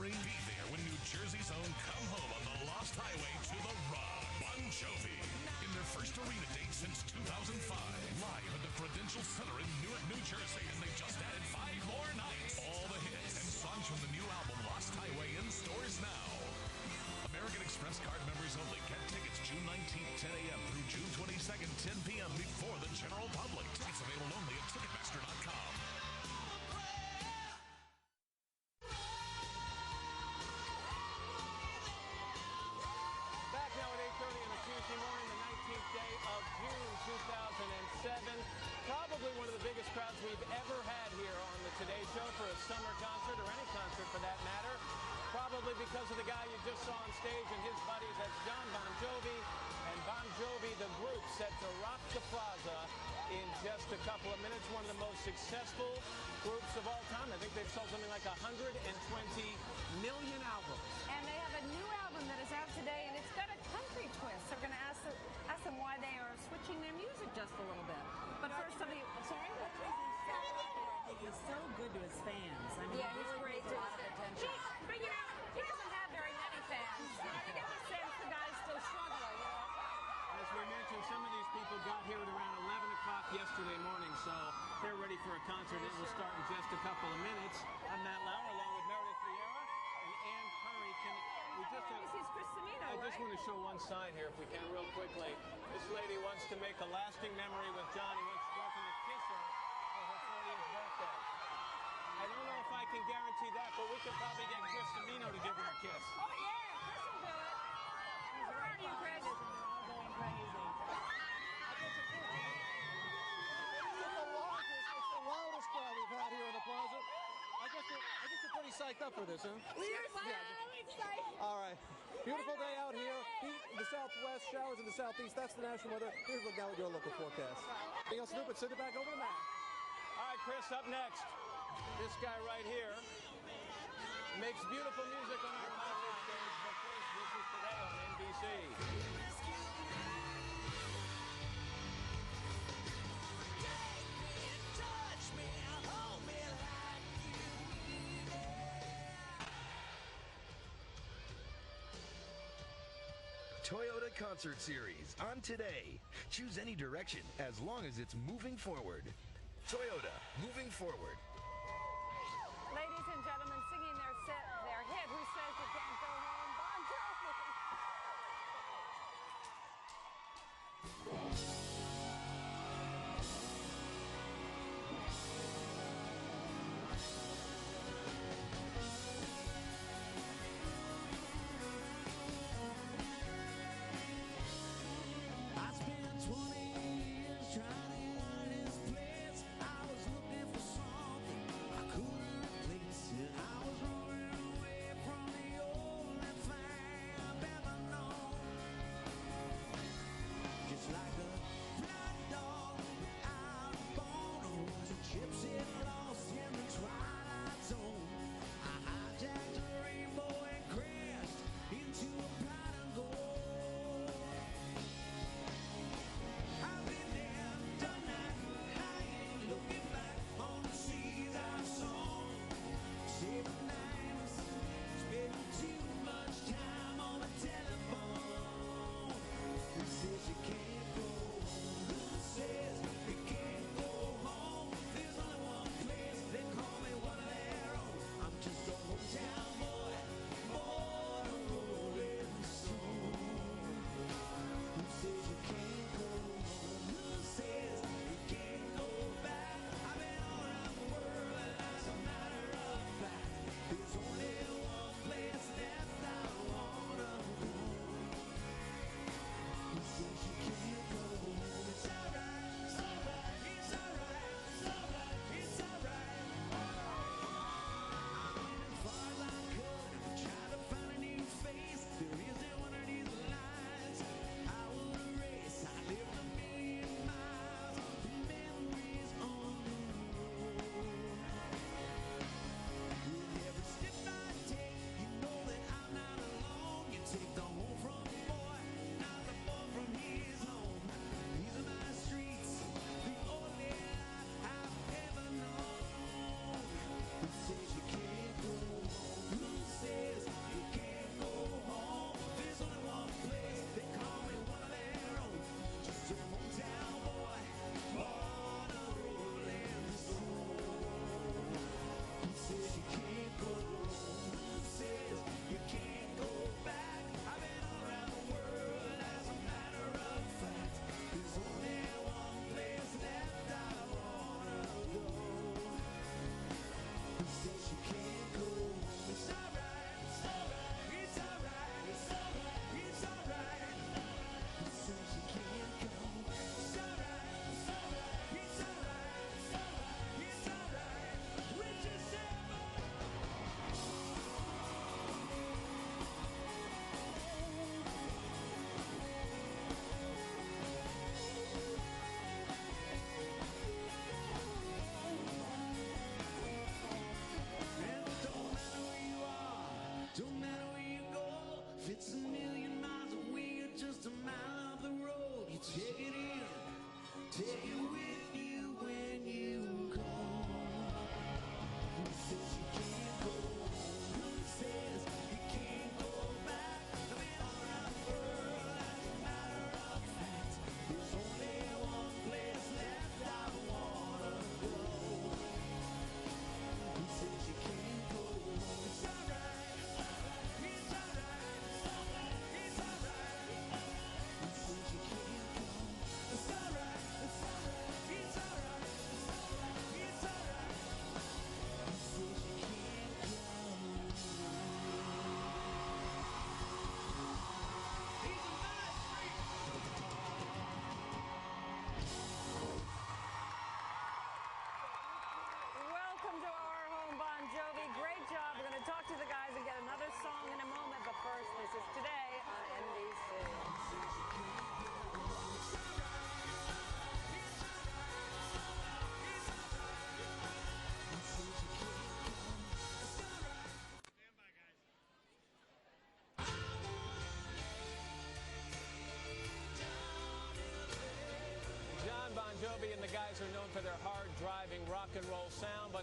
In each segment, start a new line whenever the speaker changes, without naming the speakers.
Henry. Be there when New Jersey's own come home on the Lost Highway to the Rock. Bon Jovi. In their first arena date since 2005. Live at the Prudential Center in Newark, New Jersey. And they just added 5 more nights. All the hits and songs from the new album Lost Highway in stores now. American Express card members only. Get tickets June 19th, 10 a.m. through June 22nd, 10 p.m. before the general public. Tickets available only at Ticketmaster.com.
Back now at 8:30 on a Tuesday morning, the 19th day of June 2007. Probably one of the biggest crowds we've ever had here on the Today Show for a summer concert, or any concert for that matter. Probably because of the guy you just saw on stage and his buddies. That's John Bon Jovi. And Bon Jovi, the group, set to rock the plaza in just a couple of minutes. One of the most successful groups of all time. I think they've sold something like 120 million albums.
And they have a new album that is out today, and it's got a country twist. So we're going to ask them why they are switching their music just a little bit. But first, sorry?
He's so good to his fans. I mean,
Yeah, he's great to his attention. But you know, he doesn't have very many fans. You get the sense the guy's still struggling, you know?
As we mentioned, some of these people got here at around 11 o'clock yesterday morning, so they're ready for a concert. It will start in just a couple of minutes. I'm Matt Lauer, along with Meredith Vieira and Ann Curry.
This is Chris Semino,
I just want to show one sign here, if we can, real quickly. This lady wants to make a lasting memory with John. He wants to kiss her for her 40th birthday. I don't know if I can guarantee that, but we could probably get Chris Semino to give her a kiss.
Oh, yeah, Chris will do it. He's around you, Chris.
they're all going crazy.
It's the loudest crowd we've had here in the plaza. I guess you're pretty psyched up for this, huh?
We're so excited.
All right. Beautiful day out here. Heat in the southwest, showers in the southeast. That's the national weather. Here's a look now at your local forecast. Anything else stupid? Send it back over to Matt.
All right, Chris, up next. This guy right here makes beautiful music on our concert stage. But first, this is Today on NBC.
Toyota Concert Series on Today. Choose any direction as long as it's moving forward. Toyota, moving forward.
Ladies and gentlemen, singing their hit, Who Says You Can't Go Home, Bon Jovi.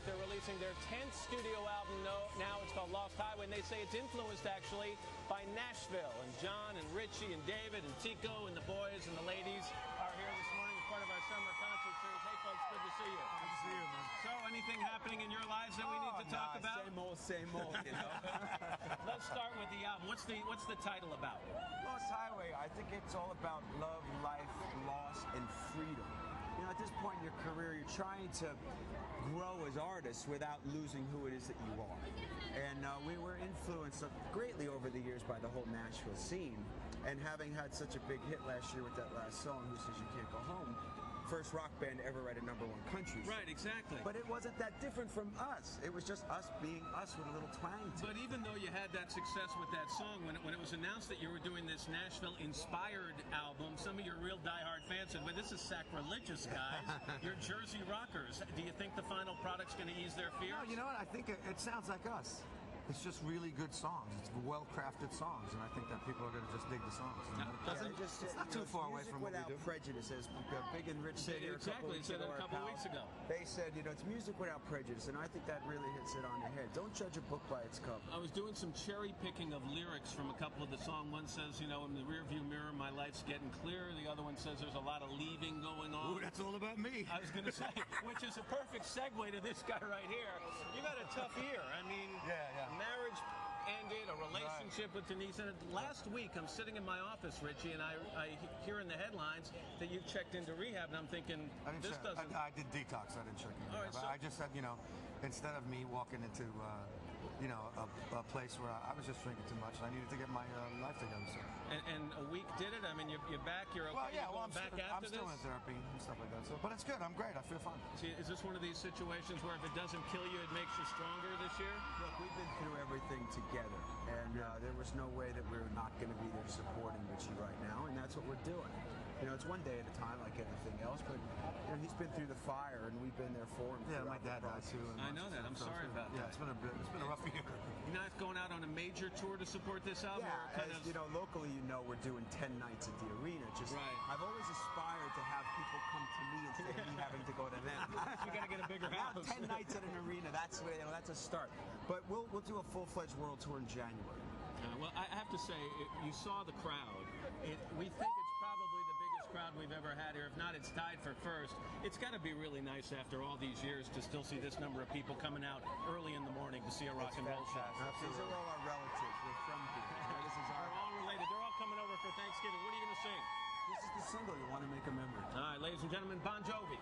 they're releasing their 10th studio album now. It's called Lost Highway, and they say it's influenced, actually, by Nashville. And John and Richie and David and Tico and the boys and the ladies are here this morning as part of our summer concert series. Hey, folks, good to see you.
Good to see you, man.
So, anything happening in your lives that we need to talk about?
Same old, you know.
Let's start with the album. What's the title about?
Lost Highway, I think it's all about love, life, loss, and freedom. You know, at this point in your career, you're trying to grow as artists without losing who it is that you are. And we were influenced greatly over the years by the whole Nashville scene. And having had such a big hit last year with that last song, Who Says You Can't Go Home, first rock band to ever write a #1 country song.
Right, exactly.
But it wasn't that different from us. It was just us being us with a little twang to it.
But even though you had that success with that song, when it was announced that you were doing this Nashville-inspired album, some of your real diehard fans said, well, this is sacrilegious, guys. You're Jersey rockers. Do you think the final product's going to ease their fears?
No, you know what? I think it sounds like us. It's just really good songs. It's well-crafted songs, and I think that people are going to just dig the songs. You know?
It's
not too far away from what we do.
Prejudice, as Big and Rich said here
Exactly, said it a couple of weeks ago.
They said, you know, it's music without prejudice, and I think that really hits it on the head. Don't judge a book by its cover.
I was doing some cherry picking of lyrics from a couple of the songs. One says, you know, in the rearview mirror, my life's getting clear. The other one says there's a lot of leaving going on.
Ooh, that's all about me.
I was going to say, which is a perfect segue to this guy right here. You've had a tough year. I mean, marriage ended, a relationship with Denise. And last week, I'm sitting in my office, Richie, and I hear in the headlines that you've checked into rehab, and I'm thinking, this doesn't...
I did detox. I didn't check in.
All right, so...
I just said, you know, instead of me walking into, you know, a place where I was just drinking too much, I needed to get my life together. So.
And a week did it? I mean, you're back, you're okay?
Well, yeah,
I'm
still in therapy and stuff like that. So, but it's good. I'm great. I feel fine.
See, is this one of these situations where if it doesn't kill you, it makes you stronger this year?
Look, we've been through everything together, and there was no way that we were not going to be there supporting Richie right now, and that's what we're doing. You know, it's one day at a time like anything else, but you know, he's been through the fire, and we've been there for him.
Yeah, my dad died too.
I know that. I'm sorry about that.
Yeah, it's been a rough year.
You're not going out on a major tour to support this album?
Yeah, you know, locally, you know, we're doing 10 nights at the arena. I've always aspired to have people come to me instead of me having to go to them.
You got to get a bigger house.
10 nights at an arena, that's a start. But we'll do a full-fledged world tour in January.
Well, I have to say, you saw the crowd. We think it's probably the biggest crowd we've ever had here. If not, it's tied for first. It's got to be really nice after all these years to still see this number of people coming out early in the morning to see a rock and roll show.
These are all our relatives. We're from here.
They're all related. They're all coming over for Thanksgiving. What are you going to sing?
This is the single, You Want to Make a Memory.
All right, ladies and gentlemen, Bon Jovi.